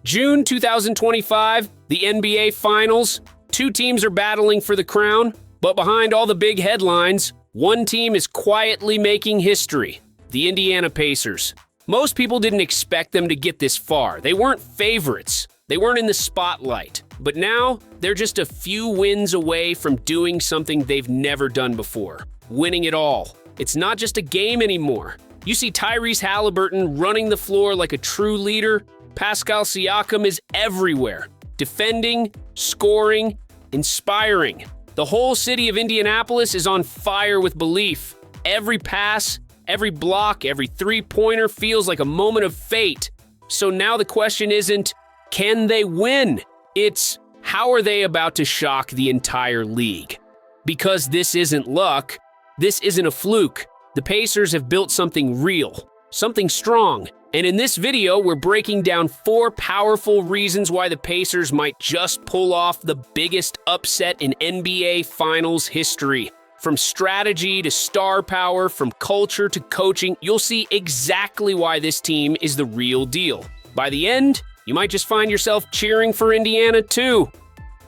June 2025, the NBA Finals. Two teams are battling for the crown, but behind all the big headlines, one team is quietly making history: the Indiana Pacers. Most people didn't expect them to get this far. They weren't favorites. They weren't in the spotlight. But now, they're just a few wins away from doing something they've never done before: winning it all. It's not just a game anymore. You see Tyrese Halliburton running the floor like a true leader. Pascal Siakam is everywhere, defending, scoring, inspiring. The whole city of Indianapolis is on fire with belief. Every pass, every block, every three-pointer feels like a moment of fate. So now the question isn't, can they win? It's, how are they about to shock the entire league? Because this isn't luck, this isn't a fluke. The Pacers have built something real, something strong. And in this video, we're breaking down 4 powerful reasons why the Pacers might just pull off the biggest upset in NBA Finals history. From strategy to star power, from culture to coaching, you'll see exactly why this team is the real deal. By the end, you might just find yourself cheering for Indiana too.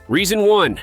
Reason 1,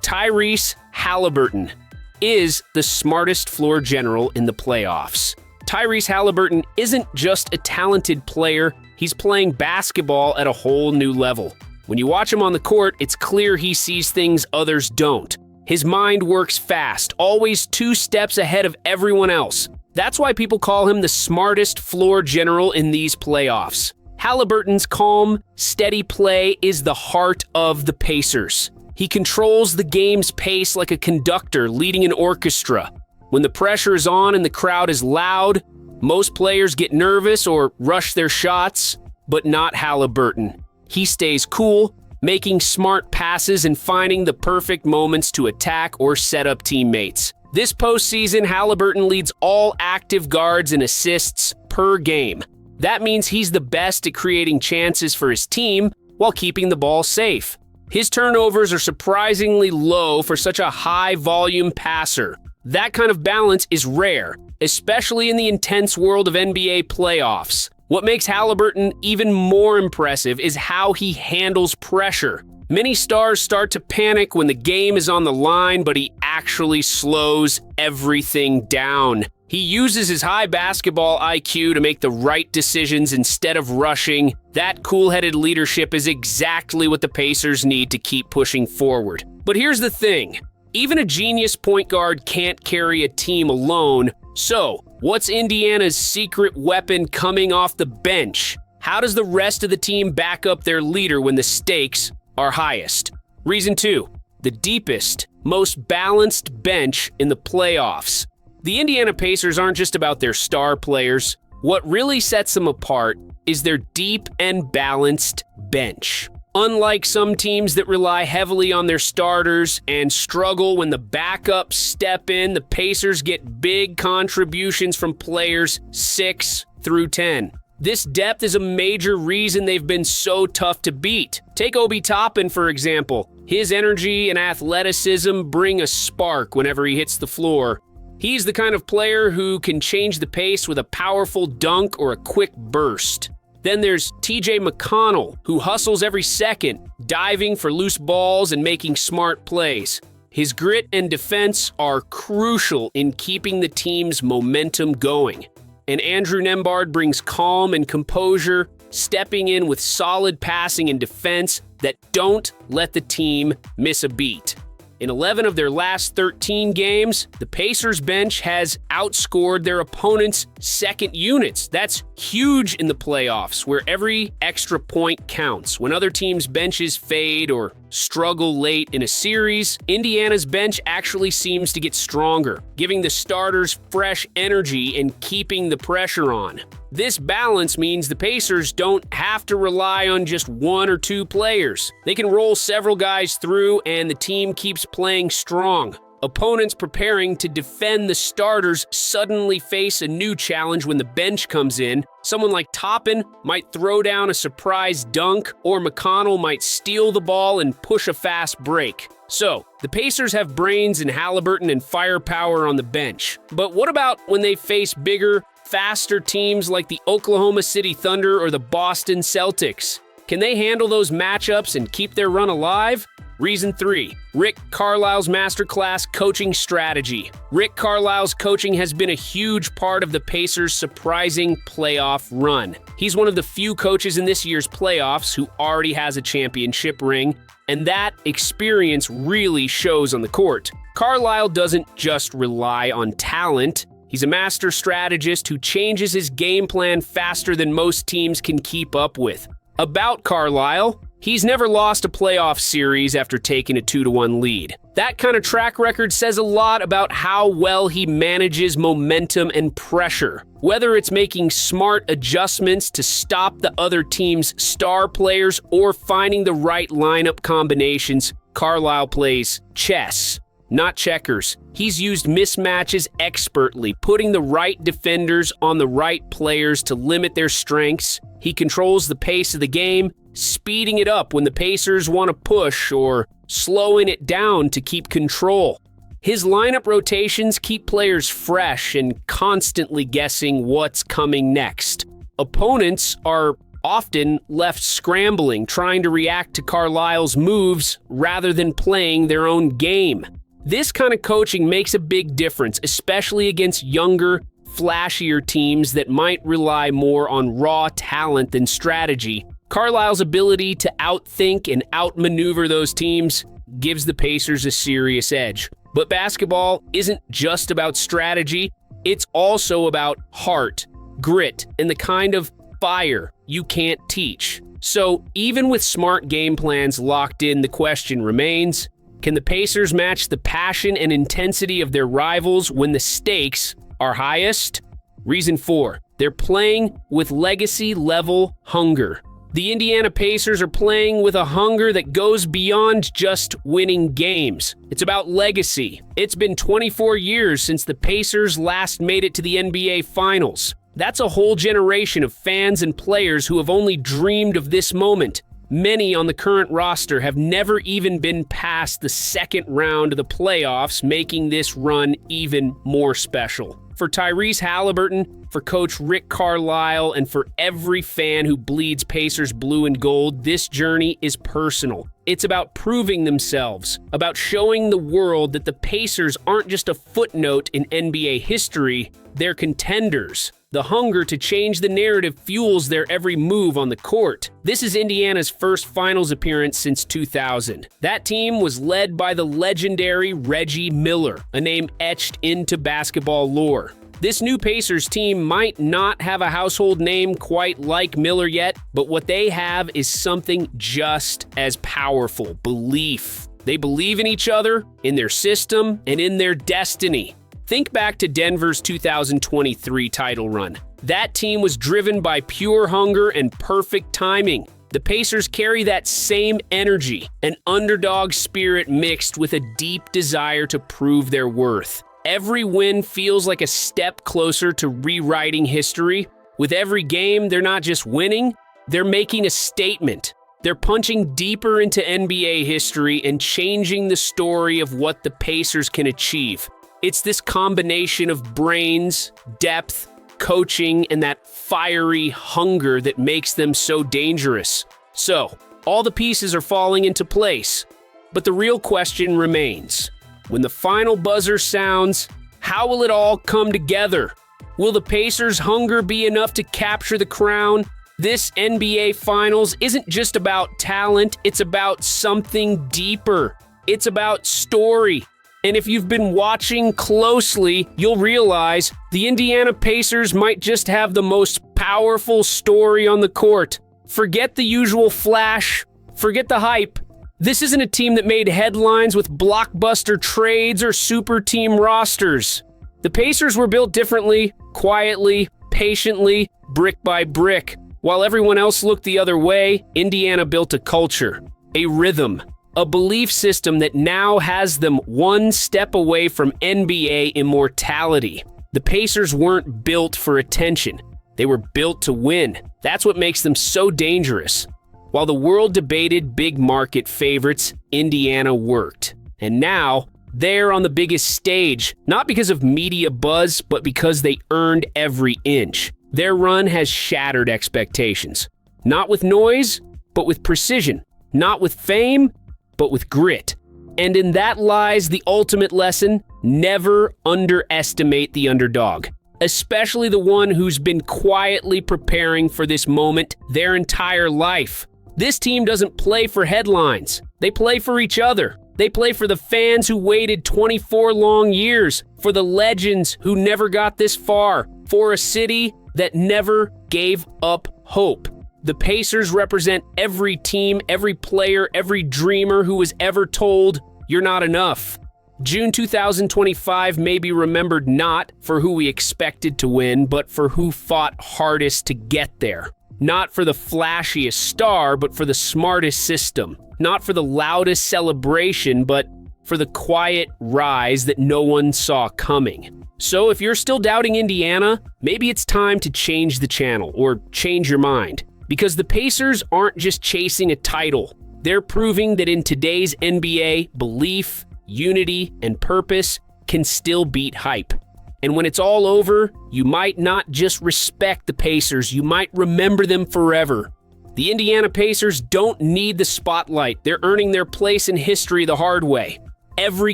Tyrese Halliburton is the smartest floor general in the playoffs. Tyrese Halliburton isn't just a talented player, he's playing basketball at a whole new level. When you watch him on the court, it's clear he sees things others don't. His mind works fast, always 2 steps ahead of everyone else. That's why people call him the smartest floor general in these playoffs. Halliburton's calm, steady play is the heart of the Pacers. He controls the game's pace like a conductor leading an orchestra. When the pressure is on and the crowd is loud, most players get nervous or rush their shots, but not Halliburton. He stays cool, making smart passes and finding the perfect moments to attack or set up teammates. This postseason, Halliburton leads all active guards in assists per game. That means he's the best at creating chances for his team while keeping the ball safe. His turnovers are surprisingly low for such a high-volume passer. That kind of balance is rare, especially in the intense world of NBA playoffs. What makes Halliburton even more impressive is how he handles pressure. Many stars start to panic when the game is on the line, but he actually slows everything down. He uses his high basketball IQ to make the right decisions instead of rushing. That cool-headed leadership is exactly what the Pacers need to keep pushing forward. But here's the thing. Even a genius point guard can't carry a team alone. So, what's Indiana's secret weapon coming off the bench? How does the rest of the team back up their leader when the stakes are highest? Reason 2, the deepest, most balanced bench in the playoffs. The Indiana Pacers aren't just about their star players. What really sets them apart is their deep and balanced bench. Unlike some teams that rely heavily on their starters and struggle when the backups step in, the Pacers get big contributions from players 6 through 10. This depth is a major reason they've been so tough to beat. Take Obi Toppin, for example. His energy and athleticism bring a spark whenever he hits the floor. He's the kind of player who can change the pace with a powerful dunk or a quick burst. Then there's TJ McConnell, who hustles every second, diving for loose balls and making smart plays. His grit and defense are crucial in keeping the team's momentum going. And Andrew Nembhard brings calm and composure, stepping in with solid passing and defense that don't let the team miss a beat. In 11 of their last 13 games, the Pacers bench has outscored their opponent's second units. That's huge in the playoffs, where every extra point counts. When other teams' benches fade or struggle late in a series, Indiana's bench actually seems to get stronger, giving the starters fresh energy and keeping the pressure on. This balance means the Pacers don't have to rely on just 1 or 2 players. They can roll several guys through and the team keeps playing strong. Opponents preparing to defend the starters suddenly face a new challenge when the bench comes in. Someone like Toppin might throw down a surprise dunk, or McConnell might steal the ball and push a fast break. So, the Pacers have brains in Halliburton and firepower on the bench. But what about when they face bigger, faster teams like the Oklahoma City Thunder or the Boston Celtics? Can they handle those matchups and keep their run alive? Reason 3, Rick Carlisle's masterclass coaching strategy. Rick Carlisle's coaching has been a huge part of the Pacers' surprising playoff run. He's one of the few coaches in this year's playoffs who already has a championship ring, and that experience really shows on the court. Carlisle doesn't just rely on talent. He's a master strategist who changes his game plan faster than most teams can keep up with. About Carlisle, he's never lost a playoff series after taking a 2-1 lead. That kind of track record says a lot about how well he manages momentum and pressure. Whether it's making smart adjustments to stop the other team's star players or finding the right lineup combinations, Carlisle plays chess, not checkers. He's used mismatches expertly, putting the right defenders on the right players to limit their strengths. He controls the pace of the game, speeding it up when the Pacers want to push or slowing it down to keep control. His lineup rotations keep players fresh and constantly guessing what's coming next. Opponents are often left scrambling, trying to react to Carlisle's moves rather than playing their own game. This kind of coaching makes a big difference, especially against younger, flashier teams that might rely more on raw talent than strategy. Carlisle's ability to outthink and outmaneuver those teams gives the Pacers a serious edge. But basketball isn't just about strategy, it's also about heart, grit, and the kind of fire you can't teach. So even with smart game plans locked in, the question remains, can the Pacers match the passion and intensity of their rivals when the stakes are highest? Reason 4, they're playing with legacy-level hunger. The Indiana Pacers are playing with a hunger that goes beyond just winning games. It's about legacy. It's been 24 years since the Pacers last made it to the NBA Finals. That's a whole generation of fans and players who have only dreamed of this moment. Many on the current roster have never even been past the second round of the playoffs, making this run even more special. For Tyrese Halliburton, for Coach Rick Carlisle, and for every fan who bleeds Pacers blue and gold, this journey is personal. It's about proving themselves, about showing the world that the Pacers aren't just a footnote in NBA history, they're contenders. The hunger to change the narrative fuels their every move on the court. This is Indiana's first finals appearance since 2000. That team was led by the legendary Reggie Miller, a name etched into basketball lore. This new Pacers team might not have a household name quite like Miller yet, but what they have is something just as powerful: belief. They believe in each other, in their system, and in their destiny. Think back to Denver's 2023 title run. That team was driven by pure hunger and perfect timing. The Pacers carry that same energy, an underdog spirit mixed with a deep desire to prove their worth. Every win feels like a step closer to rewriting history. With every game, they're not just winning, they're making a statement. They're punching deeper into NBA history and changing the story of what the Pacers can achieve. It's this combination of brains, depth, coaching, and that fiery hunger that makes them so dangerous. So, all the pieces are falling into place. But the real question remains. When the final buzzer sounds, how will it all come together? Will the Pacers' hunger be enough to capture the crown? This NBA Finals isn't just about talent, it's about something deeper. It's about story. And if you've been watching closely, you'll realize the Indiana Pacers might just have the most powerful story on the court. Forget the usual flash, forget the hype. This isn't a team that made headlines with blockbuster trades or super team rosters. The Pacers were built differently, quietly, patiently, brick by brick. While everyone else looked the other way, Indiana built a culture, a rhythm, a belief system that now has them one step away from NBA immortality. The Pacers weren't built for attention. They were built to win. That's what makes them so dangerous. While the world debated big market favorites, Indiana worked. And now, they're on the biggest stage, not because of media buzz, but because they earned every inch. Their run has shattered expectations. Not with noise, but with precision. Not with fame, but with grit. And in that lies the ultimate lesson: never underestimate the underdog, especially the one who's been quietly preparing for this moment their entire life. This team doesn't play for headlines. They play for each other. They play for the fans who waited 24 long years, for the legends who never got this far, for a city that never gave up hope. The Pacers represent every team, every player, every dreamer who was ever told, "You're not enough." June 2025 may be remembered not for who we expected to win, but for who fought hardest to get there. Not for the flashiest star, but for the smartest system. Not for the loudest celebration, but for the quiet rise that no one saw coming. So if you're still doubting Indiana, maybe it's time to change the channel or change your mind. Because the Pacers aren't just chasing a title. They're proving that in today's NBA, belief, unity, and purpose can still beat hype. And when it's all over, you might not just respect the Pacers, you might remember them forever. The Indiana Pacers don't need the spotlight. They're earning their place in history the hard way. Every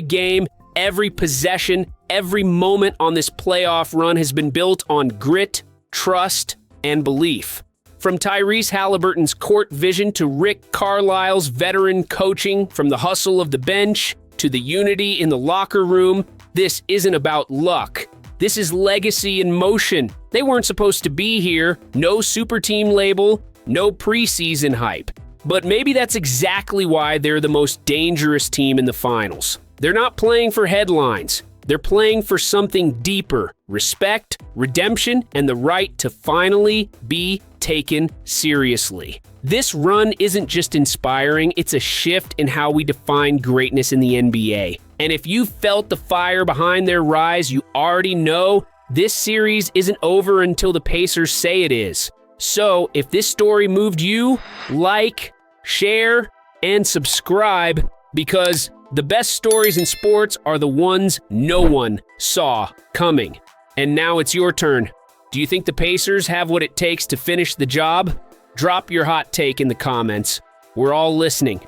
game, every possession, every moment on this playoff run has been built on grit, trust, and belief. From Tyrese Halliburton's court vision to Rick Carlisle's veteran coaching, from the hustle of the bench to the unity in the locker room, this isn't about luck. This is legacy in motion. They weren't supposed to be here. No super team label, no preseason hype. But maybe that's exactly why they're the most dangerous team in the finals. They're not playing for headlines. They're playing for something deeper: respect, redemption, and the right to finally be taken seriously. This run isn't just inspiring, it's a shift in how we define greatness in the NBA. And if you felt the fire behind their rise, you already know this series isn't over until the Pacers say it is. So if this story moved you, like, share, and subscribe, because the best stories in sports are the ones no one saw coming. And now it's your turn. Do you think the Pacers have what it takes to finish the job? Drop your hot take in the comments. We're all listening.